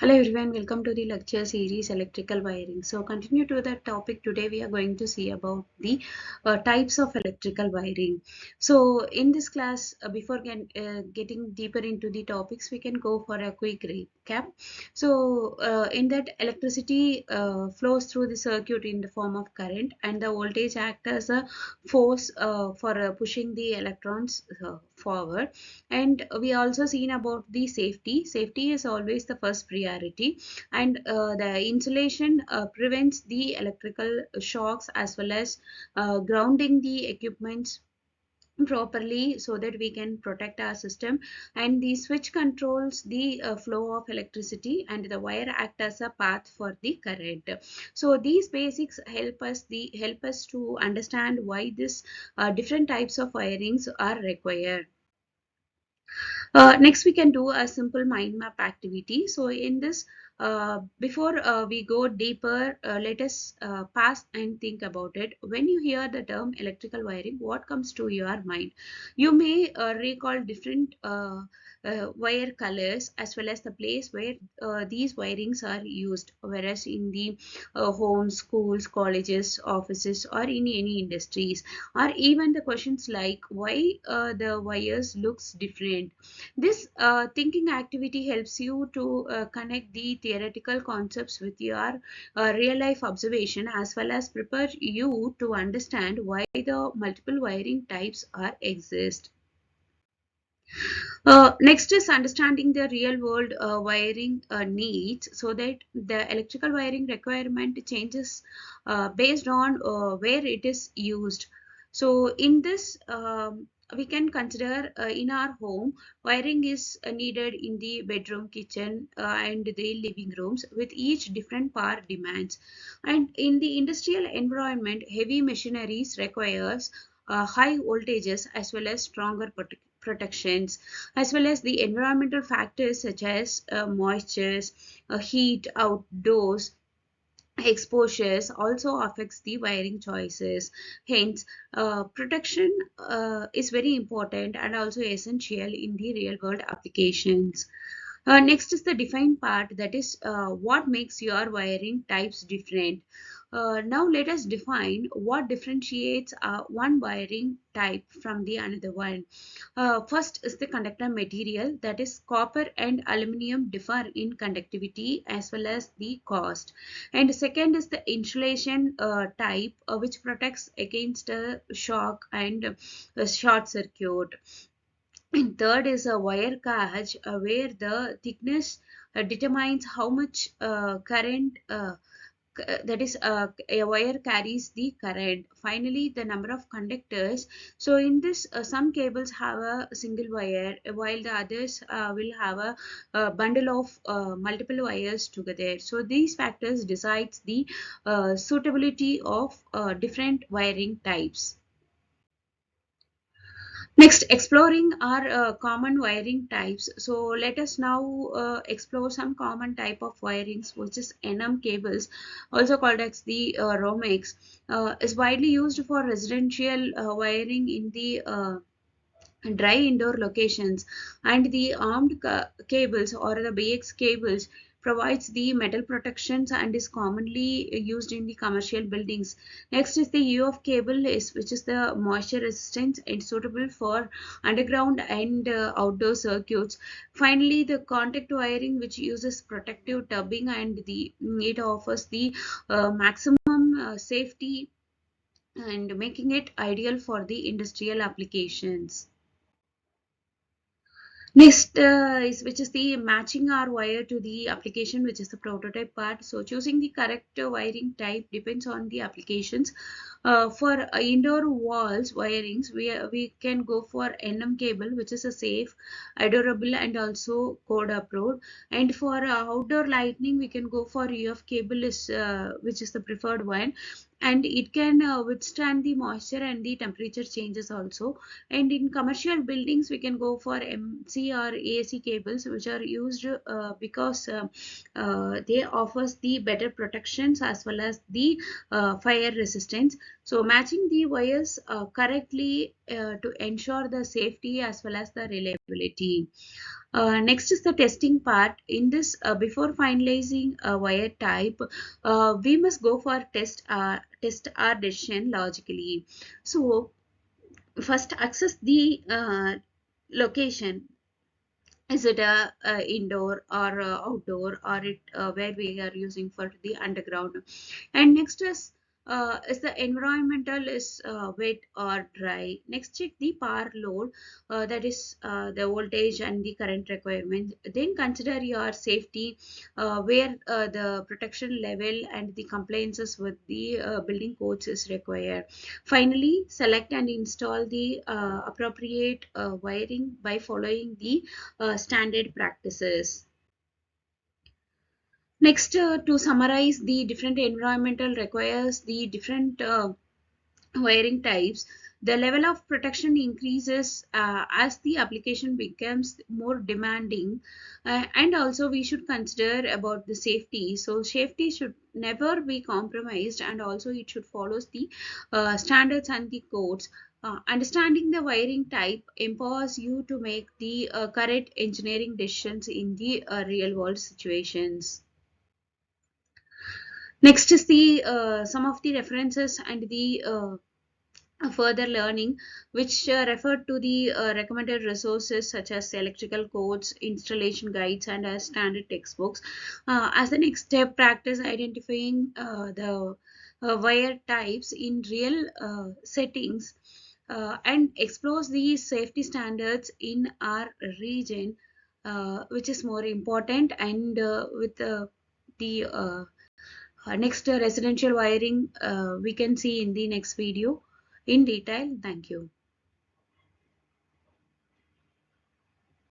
Hello everyone, welcome to the lecture series electrical wiring. So continue to that topic. Today we are going to see about the types of electrical wiring. So in this class, before getting deeper into the topics, we can go for a quick recap. So in that, electricity flows through the circuit in the form of current, and the voltage acts as a force for pushing the electrons forward. And we also seen about the safety is always the first priority, and the insulation prevents the electrical shocks, as well as grounding the equipments properly so that we can protect our system. And the switch controls the flow of electricity, and the wire act as a path for the current. So these basics help us to understand why this different types of wirings are required. Next, we can do a simple mind map activity. So in this, before we go deeper, let us pause and think about it. When you hear the term electrical wiring, what comes to your mind? You may recall different wire colors, as well as the place where these wirings are used, whereas in the homes, schools, colleges, offices, or in any industries, or even the questions like why the wires looks different. This thinking activity helps you to connect the theoretical concepts with your real life observation, as well as prepare you to understand why the multiple wiring types are exist. Next is understanding the real world wiring needs, so that the electrical wiring requirement changes based on where it is used. So in this, we can consider in our home, wiring is needed in the bedroom, kitchen, and the living rooms, with each different power demands. And in the industrial environment, heavy machineries requires high voltages, as well as stronger protections, as well as the environmental factors such as moistures, heat outdoors, exposures also affects the wiring choices. Hence, protection is very important and also essential in the real world applications. Next is the define part, that is what makes your wiring types different. Now let us define what differentiates one wiring type from the another one. First is the conductor material, that is copper and aluminum differ in conductivity as well as the cost. And second is the insulation type, which protects against shock and short circuit. And third is a wire gauge, where the thickness determines how much current that is a wire carries the current. Finally, the number of conductors. So in this, some cables have a single wire, while the others will have a bundle of multiple wires together. So these factors decides the suitability of different wiring types. Next, exploring our common wiring types. So let us now explore some common type of wirings, which is NM cables, also called as the Romex, is widely used for residential wiring in the dry indoor locations. And the armed cables, or the BX cables, provides the metal protections and is commonly used in the commercial buildings. Next is the UF cable, which is the moisture resistant and suitable for underground and outdoor circuits. Finally, the contact wiring, which uses protective tubbing, and it offers the maximum safety, and making it ideal for the industrial applications. Next is which is the matching our wire to the application, which is the prototype part. So choosing the correct wiring type depends on the applications. For indoor walls wirings, we can go for NM cable, which is a safe, durable, and also code approved. And for outdoor lighting, we can go for UF cable, which is the preferred one, and it can withstand the moisture and the temperature changes also. And in commercial buildings, we can go for MC or AC cables, which are used because they offers the better protections as well as the fire resistance. So matching the wires correctly to ensure the safety as well as the reliability. Next is the testing part. In this, before finalizing a wire type, we must go for test our decision logically. So first access the location. Is it a indoor or outdoor, or it where we are using for the underground? And next is the environmental is wet or dry. Next, check the power load, that is the voltage and the current requirement. Then consider your safety, where the protection level and the compliances with the building codes is required. Finally, select and install the appropriate wiring by following the standard practices. Next, to summarize, the different environmental requires the different wiring types. The level of protection increases as the application becomes more demanding, and also we should consider about the safety. So safety should never be compromised, and also it should follow the standards and the codes. Understanding the wiring type empowers you to make the correct engineering decisions in the real world situations. Next is the some of the references and the further learning, which refer to the recommended resources such as electrical codes, installation guides, and standard textbooks. As the next step, practice identifying the wire types in real settings, and explores the safety standards in our region, which is more important. And with the next residential wiring, we can see in the next video in detail. Thank you.